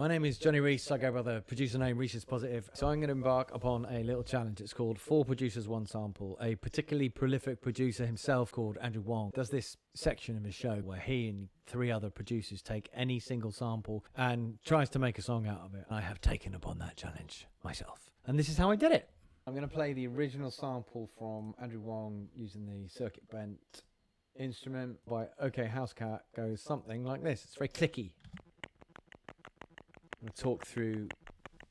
My name is Johnny Reese. I go by the producer name Reese is Positive. So I'm going to embark upon a little challenge. It's called 4 Producers, 1 Sample. A particularly prolific producer himself called Andrew Huang does this section of his show where he and 3 other producers take any single sample and tries to make a song out of it. I have taken upon that challenge myself. And this is how I did it. I'm going to play the original sample from Andrew Huang using the circuit bent instrument by OK House Cat. Goes something like this. It's very clicky. I'm going to talk through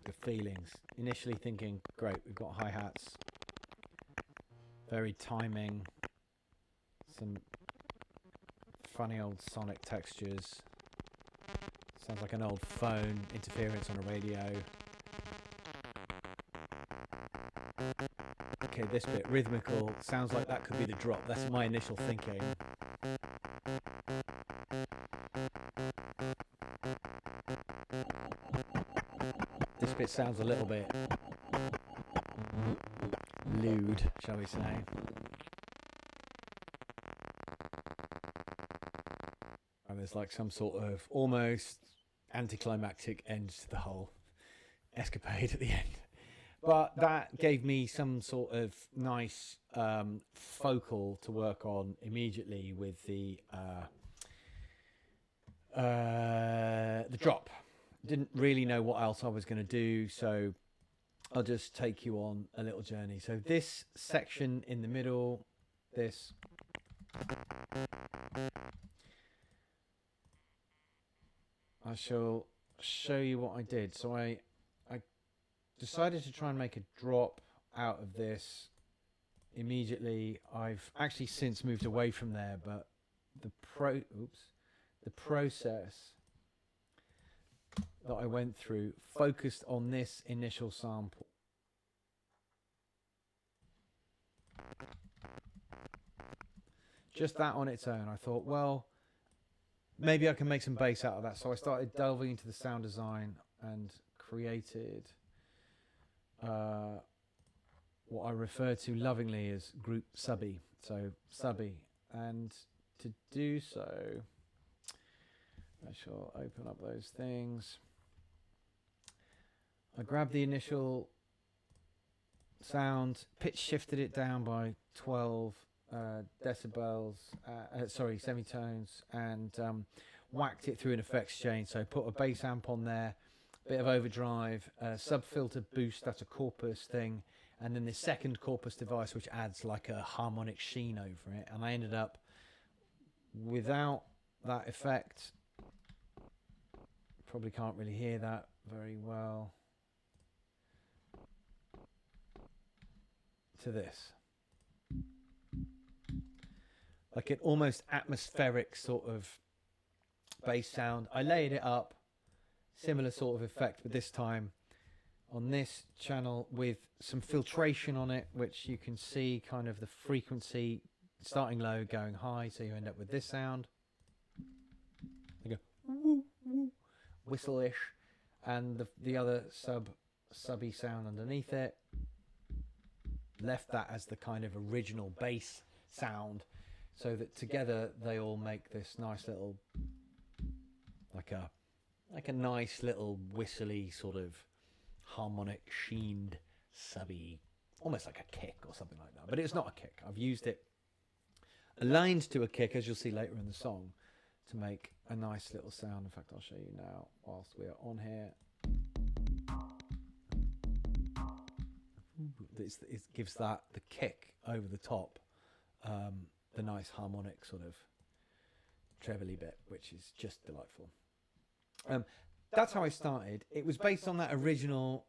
the feelings. Initially thinking, great, we've got hi-hats, very timing, some funny old sonic textures. Sounds like an old phone interference on a radio. Okay, this bit, rhythmical, sounds like that could be the drop. That's my initial thinking. This bit sounds a little bit lewd, shall we say. And there's like some sort of almost anticlimactic end to the whole escapade at the end. But that gave me some sort of nice focal to work on immediately with the drop. Didn't really know what else I was going to do, so I'll just take you on a little journey. So this section in the middle, this, I shall show you what I did. So I decided to try and make a drop out of this immediately. I've actually since moved away from there, but the process that I went through focused on this initial sample. Just that on its own. I thought, well, maybe I can make some bass out of that. So I started delving into the sound design and created what I refer to lovingly as group subby. So subby. And to do so, I shall open up those things. I grabbed the initial sound, pitch shifted it down by 12 decibels, semitones, and whacked it through an effects chain. So put a bass amp on there, bit of overdrive, sub-filter boost, that's a corpus thing, and then the second corpus device which adds like a harmonic sheen over it. And I ended up, without that effect, probably can't really hear that very well, to this. Like an almost atmospheric sort of bass sound. I layered it up, similar sort of effect, but this time on this channel with some filtration on it, which you can see kind of the frequency starting low, going high, so you end up with this sound. You go woo, woo, whistle-ish, and the other subby sound underneath it. Left that as the kind of original bass sound, so that together they all make this nice little, like a nice little whistly sort of harmonic sheened subby, almost like a kick or something like that. But it's not a kick. I've used it aligned to a kick, as you'll see later in the song, to make a nice little sound. In fact, I'll show you now whilst we are on here. It gives that the kick over the top, the nice harmonic sort of trebly bit, which is just delightful. That's how I started. It was based on that original,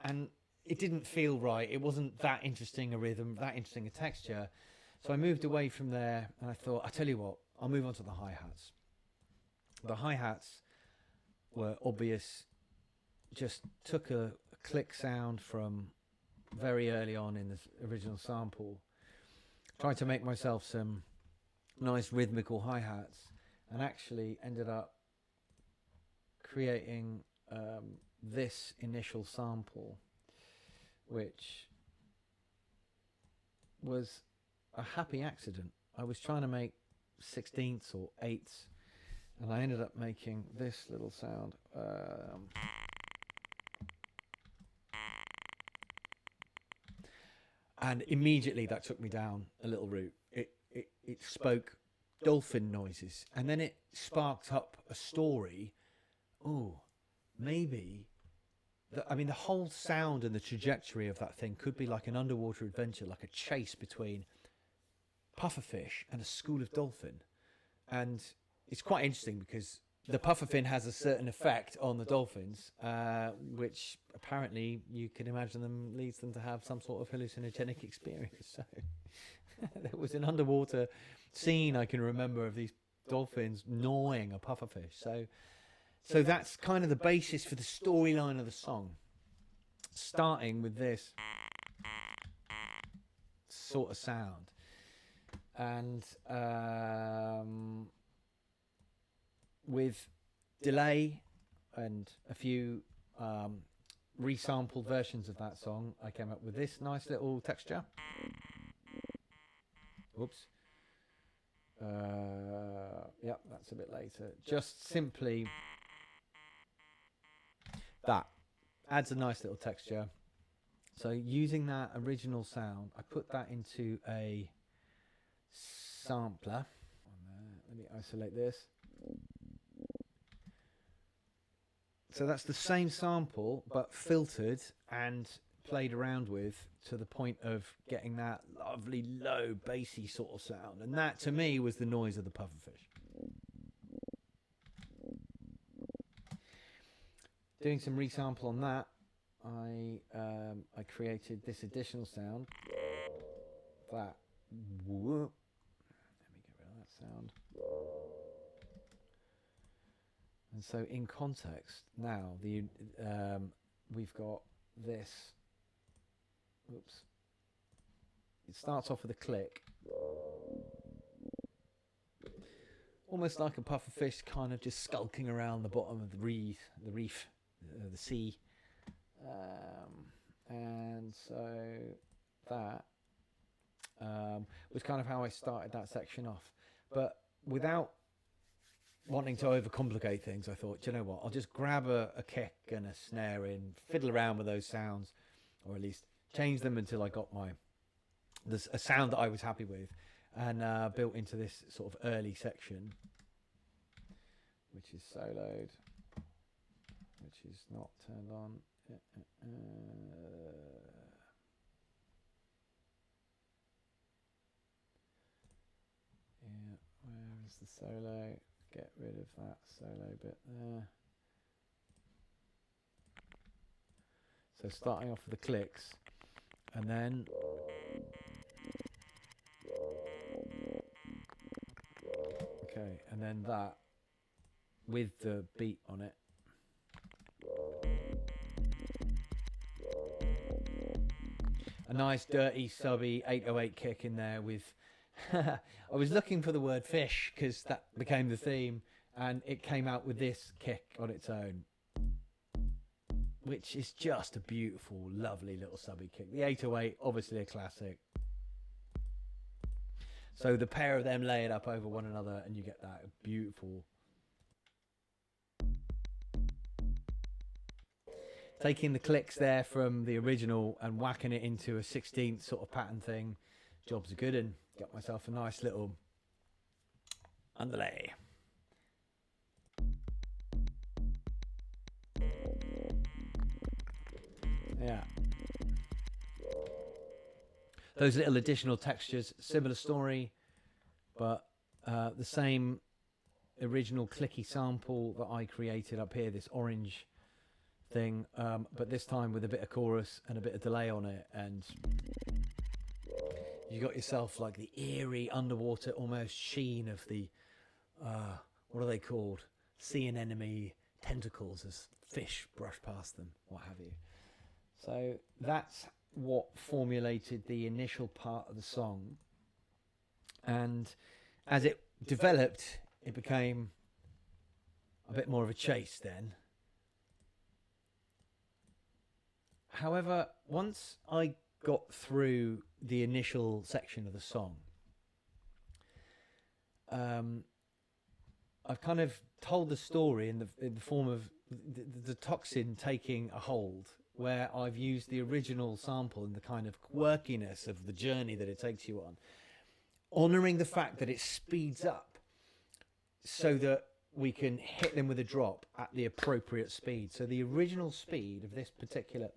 and it didn't feel right. It wasn't that interesting a rhythm, that interesting a texture. So I moved away from there, and I thought, I tell you what, I'll move on to the hi-hats. The hi-hats were obvious. Just took a click sound from very early on in the original sample, tried to make myself some nice rhythmical hi-hats, and actually ended up creating this initial sample, which was a happy accident. I was trying to make 16ths or 8ths And I ended up making this little sound. And immediately that took me down a little route. It spoke dolphin noises, and then it sparked up a story. Oh, maybe. The whole sound and the trajectory of that thing could be like an underwater adventure, like a chase between pufferfish and a school of dolphin. And it's quite interesting because the pufferfin has a certain effect on the dolphins, which apparently you can imagine them leads them to have some sort of hallucinogenic experience. So there was an underwater scene I can remember of these dolphins gnawing a pufferfish. So that's kind of the basis for the storyline of the song, starting with this sort of sound. And with delay and a few resampled versions of that song, I came up with this nice little texture. Oops. Yep, that's a bit later. Just simply that adds a nice little texture. So using that original sound, I put that into a sampler. Let me isolate this. So that's the same sample but filtered and played around with to the point of getting that lovely low bassy sort of sound, and that to me was the noise of the pufferfish. Doing some resample on that, I created this additional sound. That whoop. Let me get rid of that sound. And so in context now, we've got this. Oops. It starts off with a click, almost like a pufferfish kind of just skulking around the bottom of the reef, the sea. And so that was kind of how I started that section off. But without wanting to overcomplicate things, I thought, you know what, I'll just grab a kick and a snare in, fiddle around with those sounds, or at least change them until I got a sound that I was happy with, and built into this sort of early section, which is soloed, which is not turned on. Yeah, where is the solo? Get rid of that solo bit there. So starting off with the clicks, and then okay, and then that with the beat on it. A nice dirty subby 808 kick in there with I was looking for the word fish because that became the theme, and it came out with this kick on its own, which is just a beautiful, lovely little subby kick. The 808, obviously a classic. So the pair of them lay it up over one another and you get that beautiful. Taking the clicks there from the original and whacking it into a 16th sort of pattern thing. Job's a good one. Got myself a nice little underlay. Yeah. Those little additional textures, similar story, but the same original clicky sample that I created up here, this orange thing, but this time with a bit of chorus and a bit of delay on it, and you got yourself like the eerie underwater almost sheen of the what are they called, sea anemone tentacles as fish brush past them, what have you. So that's what formulated the initial part of the song, and as it developed it became a bit more of a chase then. However, once I got through the initial section of the song, I've kind of told the story in the form of the toxin taking a hold, where I've used the original sample and the kind of quirkiness of the journey that it takes you on, honouring the fact that it speeds up so that we can hit them with a drop at the appropriate speed. So the original speed of this particular,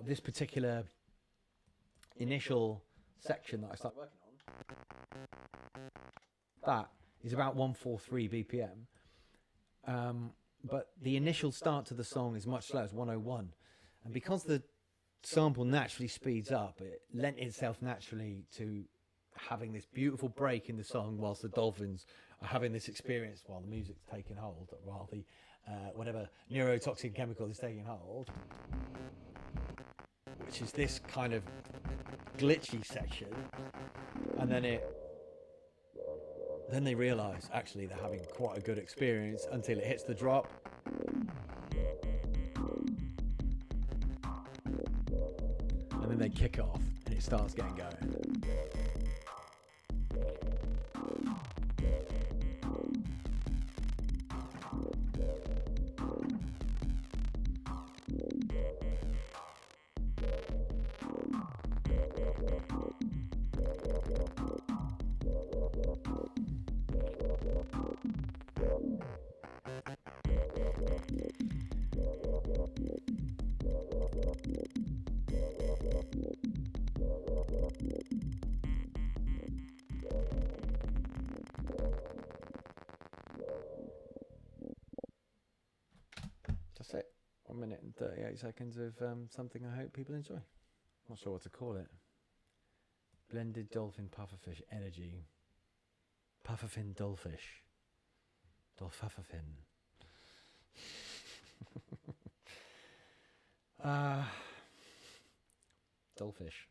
this particular initial section that I started working on, that is about 143 BPM. But the initial start to the song is much slower, it's 101. And because the sample naturally speeds up, it lent itself naturally to having this beautiful break in the song whilst the dolphins are having this experience while the music's taking hold, while the whatever neurotoxin chemical is taking hold, which is this kind of glitchy section. And then they realise actually they're having quite a good experience until it hits the drop. And then they kick off and it starts getting going. That's it. 1 minute and 38 seconds of something I hope people enjoy. Not sure what to call it. Blended dolphin pufferfish energy. Pufferfin dollfish. Dolphin. Dollfish.